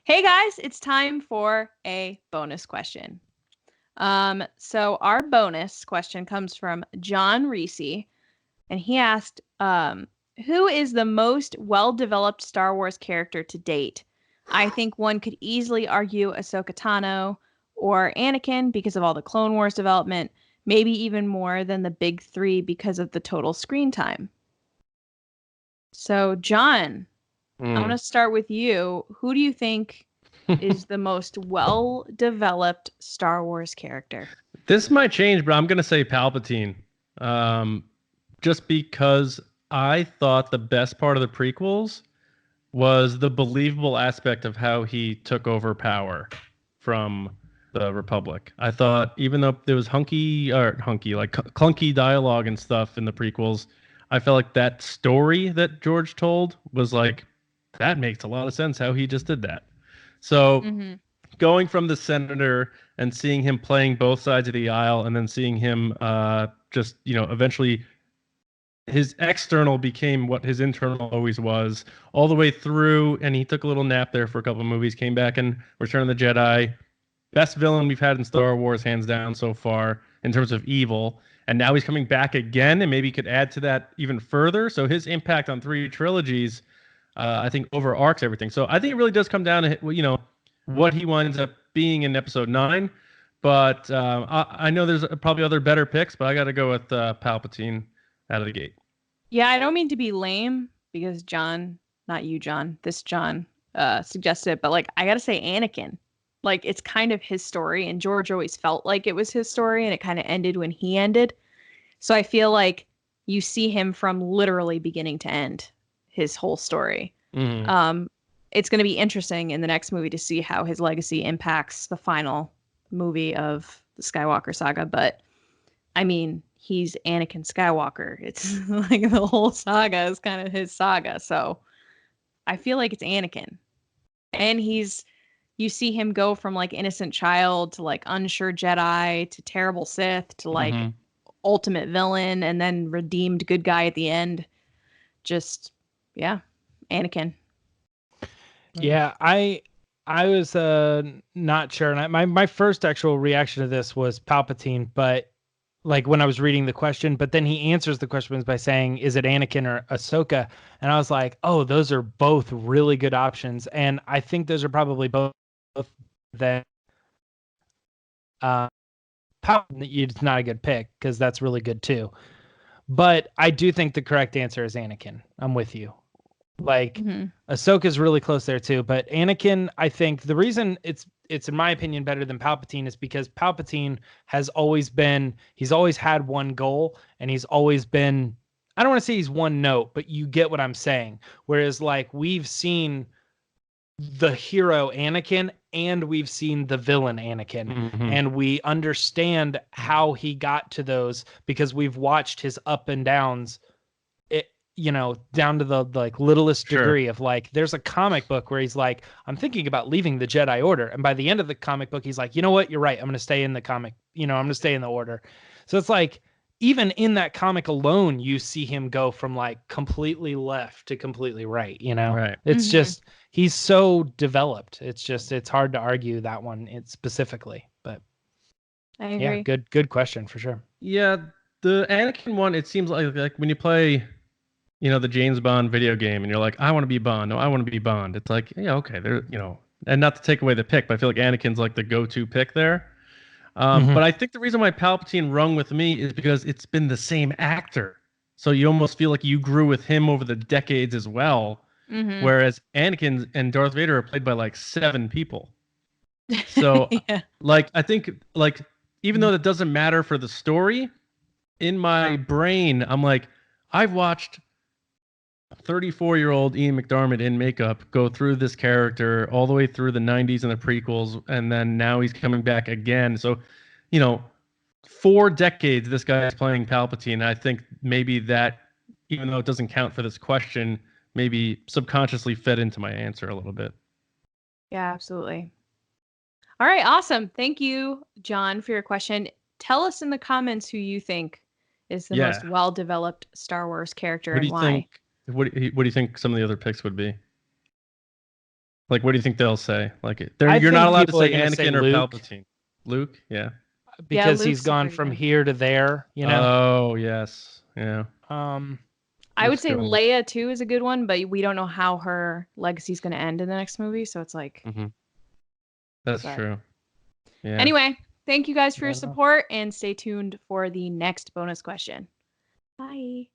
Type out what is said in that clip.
Hey guys, it's time for a bonus question. So our bonus question comes from John Reese, and he asked, who is the most well-developed Star Wars character to date? I think one could easily argue Ahsoka Tano or Anakin because of all the Clone Wars development, maybe even more than the big three because of the total screen time. So, John, I want to start with you. Who do you think is the most well-developed Star Wars character? This might change, but I'm gonna say Palpatine. Um, just because I thought the best part of the prequels was the believable aspect of how he took over power from the Republic. I thought even though there was like clunky dialogue and stuff in the prequels, I felt like that story that George told was like that makes a lot of sense how he just did that. So Mm-hmm. going from the senator and seeing him playing both sides of the aisle and then seeing him just eventually his external became what his internal always was all the way through, and he took a little nap there for a couple of movies, came back in Return of the Jedi. Best villain we've had in Star Wars, hands down, so far in terms of evil. And now he's coming back again, and maybe he could add to that even further. So his impact on three trilogies, I think, overarcs everything. So I think it really does come down to what he winds up being in Episode 9. But I know there's probably other better picks, but I got to go with Palpatine out of the gate. Yeah, I don't mean to be lame because John, not you, John, this John suggested it, but like I gotta say Anakin. Like it's kind of his story, and George always felt like it was his story, and it kind of ended when he ended. So I feel like you see him from literally beginning to end, his whole story. Mm-hmm. Um, it's going to be interesting in the next movie to see how his legacy impacts the final movie of the Skywalker saga. But I mean, he's Anakin Skywalker. It's like the whole saga is kind of his saga. So I feel like it's Anakin. And you see him go from like innocent child to like unsure Jedi to terrible Sith to like Mm-hmm. ultimate villain and then redeemed good guy at the end. Just, yeah, Anakin. Yeah, I was not sure, and my first actual reaction to this was Palpatine, but like when I was reading the question, but then he answers the question by saying, "Is it Anakin or Ahsoka?" And I was like, "Oh, those are both really good options," and I think those are probably both that. Uh, Palpatine is not a good pick because that's really good too. But I do think the correct answer is Anakin. I'm with you. Like Mm-hmm. Ahsoka's really close there too, but Anakin, I think the reason it's in my opinion better than Palpatine is because Palpatine he's always had one goal, and he's always been, I don't want to say he's one note, but you get what I'm saying. Whereas like we've seen the hero Anakin and we've seen the villain Anakin, Mm-hmm. and we understand how he got to those because we've watched his up and downs, down to the like littlest Sure. degree of like there's a comic book where he's like, I'm thinking about leaving the Jedi Order, and by the end of the comic book he's like, you know what, you're right, I'm going to stay in the comic, I'm going to stay in the order. So it's like even in that comic alone you see him go from like completely left to completely right. Right. It's Mm-hmm. just he's so developed. It's hard to argue that one specifically, but I yeah, agree. good question for sure. Yeah, the Anakin one, it seems like when you play, the James Bond video game and you're like, I want to be Bond. No, I want to be Bond. It's like, yeah, okay, and not to take away the pick, but I feel like Anakin's like the go-to pick there. Mm-hmm. But I think the reason why Palpatine rung with me is because it's been the same actor. So you almost feel like you grew with him over the decades as well. Mm-hmm. Whereas Anakin and Darth Vader are played by like seven people. So, Yeah. like, I think, like, even though that doesn't matter for the story, in my brain, I'm like, I've watched 34-year-old Ian McDiarmid in makeup go through this character all the way through the 90s and the prequels, and then now he's coming back again. So, you know, 4 decades this guy is playing Palpatine. I think maybe that, even though it doesn't count for this question, maybe subconsciously fed into my answer a little bit. Yeah, absolutely. All right, awesome. Thank you, John, for your question. Tell us in the comments who you think is the most Yeah. well-developed Star Wars character What do and you why. think? What do you think some of the other picks would be? Like, what do you think they'll say? Like, I you're not think allowed to people are say gonna say Anakin or Luke. Palpatine. Luke, yeah. Because he's Luke's gone pretty from good. here to there, you know. Oh yes, yeah. I would Luke's say going. Leia too is a good one, but we don't know how her legacy is going to end in the next movie, so it's like. That's But- true. Yeah. Anyway, thank you guys for Yeah, your no. support, and stay tuned for the next bonus question. Bye.